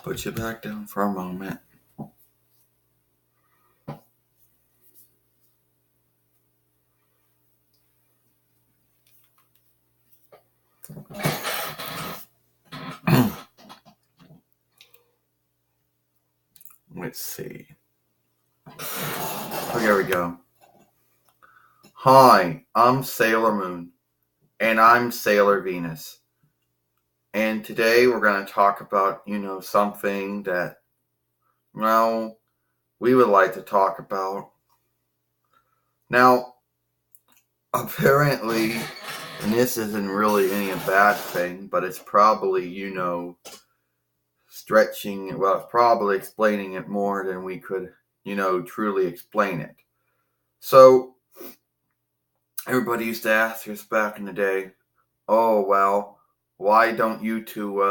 Put you back down for a moment. Let's see. Oh, here we go. Hi, I'm Sailor Moon. And I'm Sailor Venus. And today we're going to talk about, something that, we would like to talk about. Now, apparently, and this isn't really any bad thing, but it's probably, stretching, well, it's probably explaining it more than we could, truly explain it. So, everybody used to ask us back in the day, oh, well, why don't you two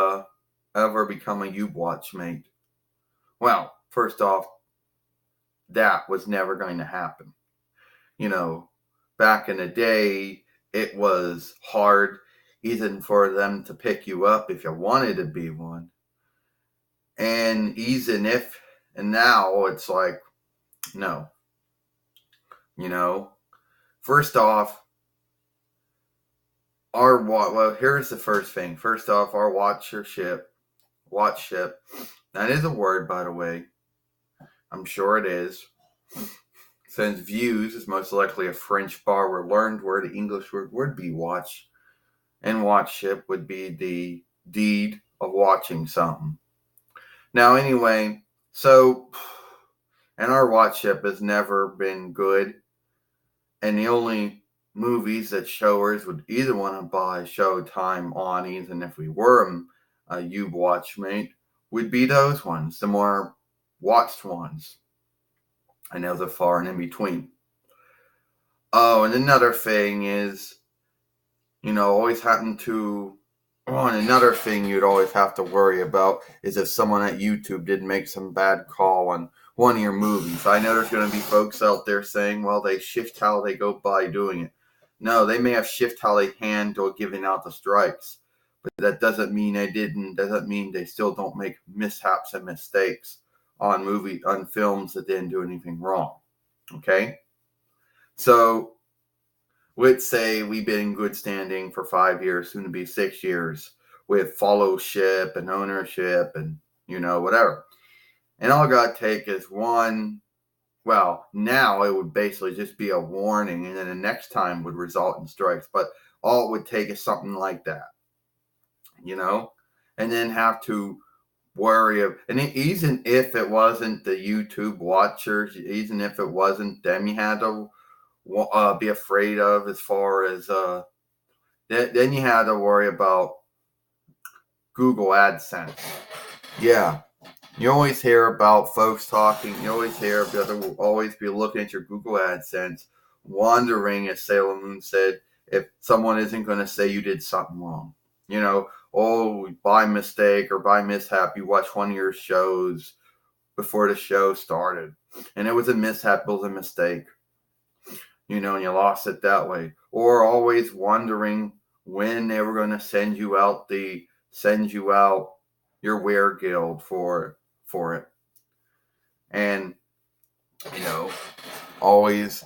ever become a YOUWATCH mate? Well, first off, that was never going to happen. Back in the day, it was hard even for them to pick you up if you wanted to be one. And now it's like, no. First off, here's the first thing. First off, our watchship, that is a word, by the way. I'm sure it is. Since views is most likely a French borrowed learned word, the English word would be watch, and watchship would be the deed of watching something. Now, anyway, and our watchship has never been good, and the only movies that showers would either want to buy Showtime on, even if we were a YOUWATCH mate, would be those ones, the more watched ones. And there's a far and in between. Oh, and another thing is, always having to. Oh, and another thing you'd always have to worry about is if someone at YouTube did make some bad call on one of your movies. I know there's going to be folks out there saying, well, they shift how they go by doing it. No, they may have shift how they handle giving out the strikes. But that doesn't mean they didn't. Doesn't mean they still don't make mishaps and mistakes on films that didn't do anything wrong. Okay? So, let's say we've been in good standing for 5 years, soon to be 6 years, with followship and ownership and, whatever. And all I got to take is one, well, now it would basically just be a warning, and then the next time would result in strikes. But all it would take is something like that, and then have to worry of, and even if it wasn't the YouTube watchers, even if it wasn't them you had to be afraid of, as far as then you had to worry about Google AdSense. Yeah, you always hear about folks talking. You always hear they'll always be looking at your Google AdSense, wondering, as Sailor Moon said, if someone isn't going to say you did something wrong. By mistake or by mishap, you watched one of your shows before the show started, and it was a mishap, it was a mistake. And you lost it that way. Or always wondering when they were going to send you out your Wear Guild for it. And, always.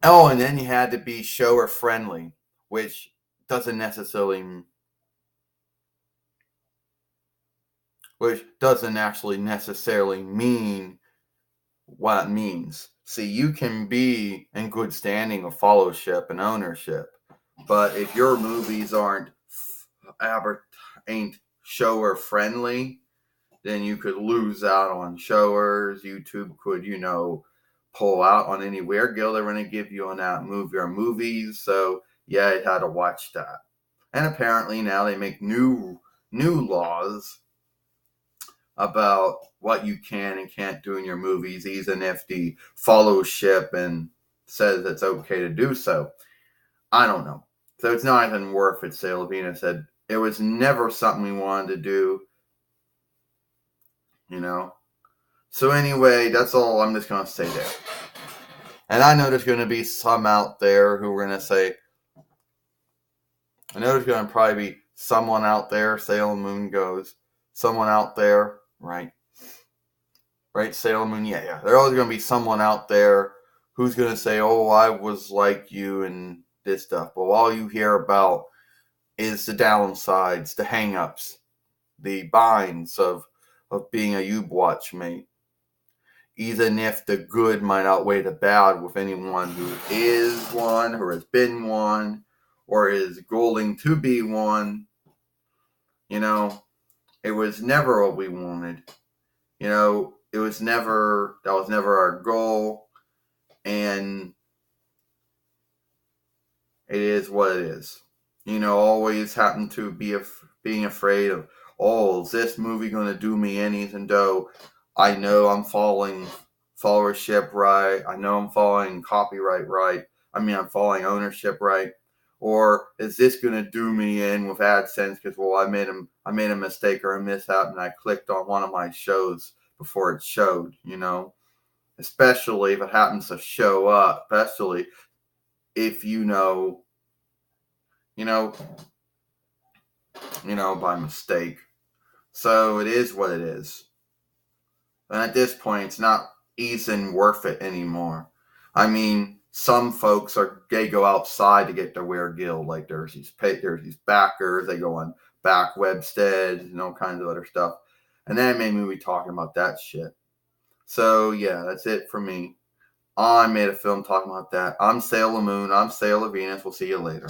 Oh, and then you had to be shower friendly, which doesn't actually necessarily mean what it means. See, you can be in good standing of followship and ownership, but if your movies ain't shower friendly, then you could lose out on showers. YouTube could, pull out on any Wear Guild they're going to give you on that movie or movies. So yeah, you had to watch that. And apparently now they make new laws about what you can and can't do in your movies, even if the followship and says it's okay to do so. I don't know. So it's not even worth it, Sailor Venus said. It was never something we wanted to do. So anyway, that's all I'm just going to say there. And I know there's going to be some out there who are going to say, I know there's going to probably be someone out there, Sailor Moon goes, someone out there right? Right, Sailor Moon, yeah. There's always going to be someone out there who's going to say, oh, I was like you and this stuff. But all you hear about is the downsides, the hang-ups, the binds of being a YouWatch mate. Even if the good might outweigh the bad with anyone who is one, or has been one, or is going to be one, it was never what we wanted. It was never, that was never our goal, and it is what it is. Always happen to be being afraid of, oh, is this movie going to do me any? Even though I know I'm following followership right, I know I'm following copyright right, I'm following ownership right, or is this going to do me in with AdSense because, well, I made a mistake or a mishap and I clicked on one of my shows before it showed, especially if it happens to show up, especially if you know, by mistake. So it is what it is. And at this point, it's not even worth it anymore. Some folks they go outside to get their weird guild. Like there's these backers. They go on back websteads and all kinds of other stuff. And then it made me be talking about that shit. So yeah, that's it for me. I made a film talking about that. I'm Sailor Moon. I'm Sailor Venus. We'll see you later.